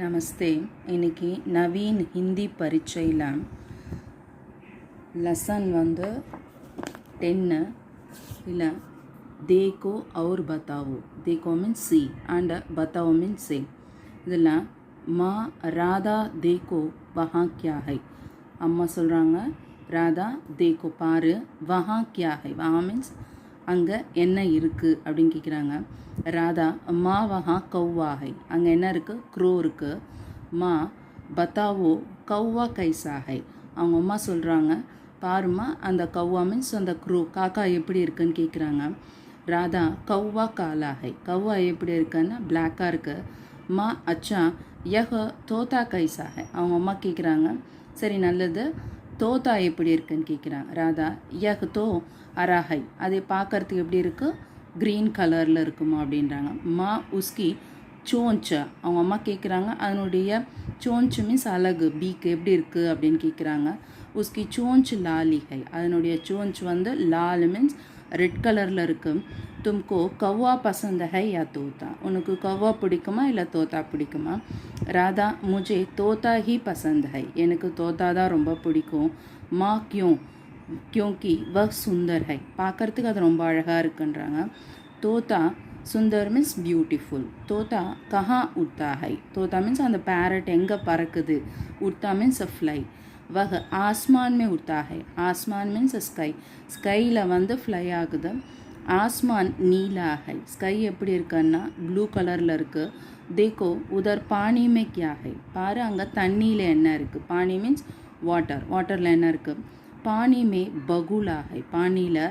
நமஸ்தே. இன்னைக்கு நவீன் ஹிந்தி பரீட்சையில் லெசன் 10 இல்லை தேக்கோ और बताओ. தேக்கோ மீன்ஸ் சி அண்ட் बताओ மீன்ஸ் சே. இதில் மா ராதா தேக்கோ வஹா கியா ஹை. அம்மா சொல்கிறாங்க ராதா தேக்கோ பாரு, வஹா கியா ஹை. வஹா மீன்ஸ் அங்கே என்ன இருக்குது அப்படின்னு கேட்குறாங்க. ராதா மா வஹா கௌவா ஹை. அங்கே என்ன இருக்குது? க்ரோ இருக்குது. மா பத்தாவோ கௌவா கைசா ஹை. அவங்க அம்மா சொல்கிறாங்க பாருமா அந்த கௌவா மீன்ஸ் அந்த க்ரோ காக்கா எப்படி இருக்குன்னு கேட்குறாங்க. ராதா கௌவா காலா ஹை. கௌவா எப்படி இருக்குன்னா பிளாக்காக இருக்குது. மா அச்சா யஹ தோத்தா கைசா ஹை. அவங்க அம்மா கேட்குறாங்க சரி நல்லது, தோத்தா எப்படி இருக்குன்னு கேட்குறாங்க. ராதா யஹ் தோ அராஹை. அதை பார்க்கறதுக்கு எப்படி இருக்குது? க்ரீன் கலரில் இருக்குமா அப்படின்றாங்க. மா உஸ்கி சோஞ்சா. அவங்க அம்மா கேட்குறாங்க அதனுடைய சோஞ்சு மீன்ஸ் அழகு, பீக்கு எப்படி இருக்குது அப்படின்னு கேட்குறாங்க. உஸ்கி சோஞ்சு லாலி ஹை. அதனுடைய சோஞ்சு லால் மீன்ஸ் ரெட் கலரில் இருக்குது. தும்கோ கௌவா பசந்த ஹை யா தோத்தா. உனக்கு கௌவா பிடிக்குமா இல்லை தோத்தா பிடிக்குமா? ராதா முஜே தோத்தா ஹி பசந்த் ஹை. எனக்கு தோத்தா தான் ரொம்ப பிடிக்கும். மா கியோं? क्योंकि वह सुंदर है. பார்க்கறதுக்கு அது ரொம்ப அழகாக இருக்குன்றாங்க. தோத்தா சுந்தர் மீன்ஸ் பியூட்டிஃபுல். தோத்தா கஹா உட்தா ஹை. தோத்தா மீன்ஸ் அந்த பேரட் எங்கே பறக்குது. உட்தா மீன்ஸ் ஃப்ளை. வஹ ஆஸ்மான் மே உட்தா ஹை. ஆஸ்மான் மீன்ஸ் ஸ்கை. ஸ்கையில் ஃப்ளை ஆகுது. ஆஸ்மான் நீலா ஹை. ஸ்கை எப்படி இருக்குன்னா ப்ளூ கலரில் இருக்குது. தேக்கோ உதர் பானி மே கியா ஹை. பாரு அங்கே தண்ணியில் என்ன இருக்குது. பானி மீன்ஸ் வாட்டர். வாட்டரில் என்ன இருக்குது? पानी में बगुला है. पानीला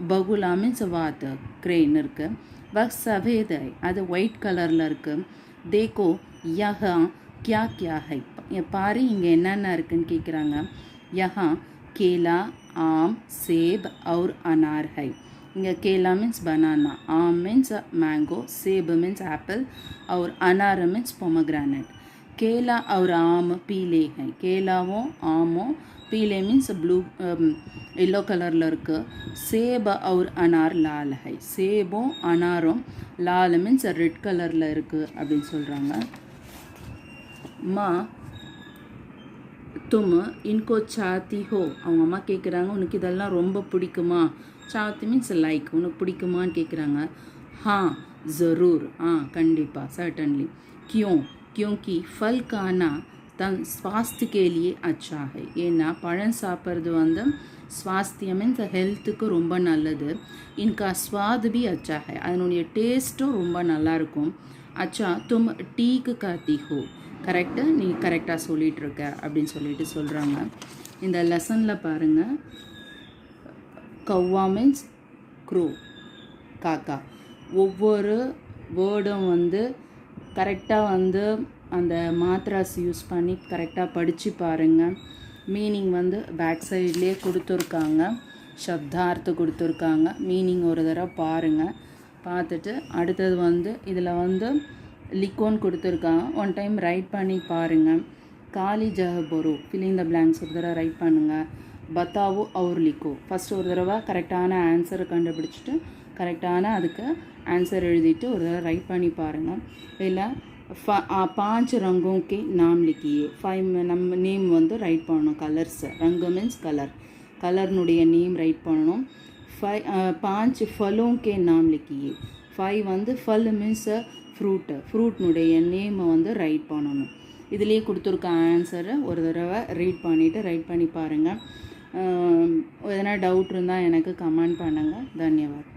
बगुला मीन्स वात क्रेन इருக்கு. वह सफ़ेद है. அது ஒயிட் கலரில் இருக்குது. देखो यहाँ क्या क्या है. பாரு இங்கே என்னென்ன இருக்குன்னு கேட்குறாங்க. यहाँ केला आम सेब और अनार है. இங்கே केला मीन्स बनाना, आम मीन्स मैंगो, सेब मीन्स एप्पल और अनार मीन्स पोमग्रेनेट. केला और आम पीले हैं. केलाவும் ஆமும் पीले मीन्स ब्लू येलो कलरिல் இருக்குது. सेब और अनार लाल है. सेबும் अनाரும் लाल मीन्स ரெட் கலரில் இருக்குது அப்படின்னு சொல்கிறாங்க. மா तुम इनको चाहती हो. அவங்க அம்மா கேட்குறாங்க உனக்கு இதெல்லாம் ரொம்ப பிடிக்குமா. चाहती मीन्स லைக். உனக்கு பிடிக்குமான்னு கேட்குறாங்க. हाँ ज़रूर. கண்டிப்பாக சர்டன்லி. क्यों? क्योंकि फल खाना தன் स्वास्थ्य के लिए अच्छा है. ஏன்னா பழம் சாப்பிட்றது स्वास्थ्य மீன்ஸ் ஹெல்த்துக்கு ரொம்ப நல்லது. இன்கா ஸ்வாத் பி அச்சா ஹை. அதனுடைய டேஸ்ட்டும் ரொம்ப நல்லாயிருக்கும். அச்சா தும் டீக்கு காத்தி ஹோ. கரெக்டாக நீ கரெக்டாக சொல்லிகிட்ருக்க அப்படின்னு சொல்கிறாங்க. இந்த லெசனில் பாருங்கள், கௌவா மீன்ஸ் க்ரோ காக்கா. ஒவ்வொரு வேர்டும் கரெக்டாக அந்த மாத்ராஸ் யூஸ் பண்ணி கரெக்டாக படித்து பாருங்கள். மீனிங் பேக் சைட்லேயே கொடுத்துருக்காங்க, சப்தார்த்து கொடுத்துருக்காங்க. மீனிங் ஒரு தடவை பாருங்கள். பார்த்துட்டு அடுத்தது இதில் லிக்கோன்னு கொடுத்துருக்காங்க. ஒன் டைம் ரைட் பண்ணி பாருங்கள். காலி ஜஹ பொரு ஃபில்லிங் த பிளாங்க்ஸ் ஒரு தடவை ரைட் பண்ணுங்கள். பத்தாவோ அவர் லிக்கோ. ஃபஸ்ட்டு ஒரு தடவை கரெக்டான ஆன்சரை கண்டுபிடிச்சிட்டு கரெக்டான அதுக்கு ஆன்சர் எழுதிட்டு ஒரு தடவை ரைட் பண்ணி பாருங்கள். இல்லை 5 रंगों के नाम लिखिए. 5 நம்ம நேம் ரைட் பண்ணணும். கலர்ஸ், ரங்கு மீன்ஸ் கலர், கலர்னுடைய நேம் ரைட் பண்ணணும். 5 फलों के नाम लिखिए. 5 फल மீன்ஸ் ஃப்ரூட்டு, ஃப்ரூட்னுடைய நேமை ரைட் பண்ணணும். இதுலேயே கொடுத்துருக்க ஆன்சரை ஒரு தடவை ரீட் பண்ணிவிட்டு ரைட் பண்ணி பாருங்கள். எதனா டவுட் இருந்தால் எனக்கு கமெண்ட் பண்ணுங்கள். தன்யவாத்.